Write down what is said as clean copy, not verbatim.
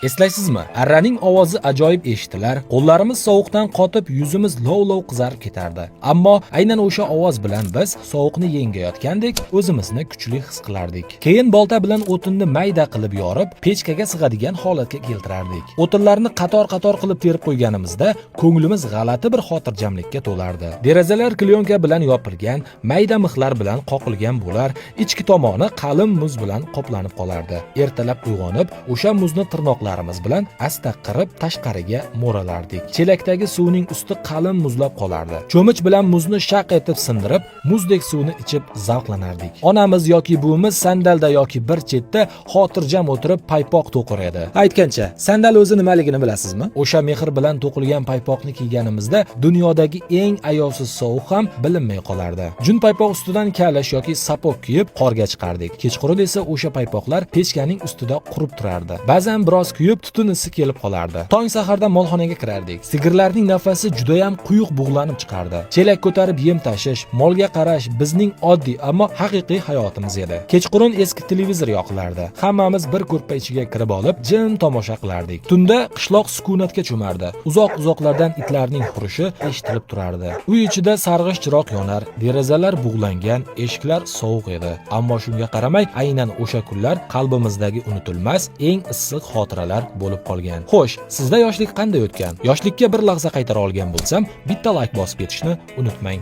Eslaysizmi? Arraning ovozi ajoyib eshitilar, qo'llarimiz sovuqdan qotib, yuzimiz lov-lov qizarib ketardi. Ammo aynan o'sha ovoz bilan biz sovuqni yengayotgandek o'zimizni kuchli his qilardik. Keyin bolta bilan o'tinni mayda qilib yorib, pechkaga sig'adigan holatga keltirardik. O'tinlarni qator-qator qilib terib qo'yganimizda ko'nglimiz g'alati bir xotirjamlikka to'lardi. Derazalar klyonka bilan yopilgan, mayda mixlar bilan qoqilgan bo'lar, ichki tomoni qalin muz bilan qoplanib qolardi. Ertalab uyg'onib, o'sha muzni tirnoqlarimiz bilan asta qirib tashqariga mo'ralardik. Chelakdagi suvning usti qalin muzlab qolardi. Cho'mich bilan muzni shaq etib sindirib, muzdek suvni ichib zavqlanardik. Onamiz yoki buvimiz sandalda yoki bir chetda xotirjam o'tirib paypoq to'qir edi. Aytgancha, sandal o'zi nimaligini bilasizmi? O'sha mehr bilan to'qilgan paypoqni kiyganimizda dunyodagi eng ayovsiz sovuq ham bilinmay qolardi. Jun paypoq ustidan kalish yoki sapok kiyib qorga chiqardik. Kechqurun esa o'sha paypoqlar pechkaning ustida qurib turardi. Ba'zan biroz kuyib, tutun isi kelib qolardi. Tong saharda molxonaga kirardik. Sigirlarning nafasi juda ham quyuq bug'lanib chiqardi. Chelak ko'tarib yem tashish, molga qarash bizning oddiy ammo haqiqiy hayotimiz edi. Kechqurun eski televizor yoqilardi. Hammamiz bir ko'rpa ichiga kirib olib, jim tomosha qilardik. Tunda qishloq sukunatga cho'mardi. Uzoq-uzoqlardan itlarning hurishi eshitilib turardi. Uy ichida sarg'ish chiroq yonar, derazalar bug'langan, eshiklar sovuq edi. Ammo shunga qaramay, aynan o'sha kunlar qalbimizdagi unutilmas, eng issiq xotiralar bo'lib qolgan. Xo'sh, sizda yoshlik qanday o'tgan? Yoshlikka bir lahza qaytara olgan bo'lsam, bitta like bosib ketishni unutmang.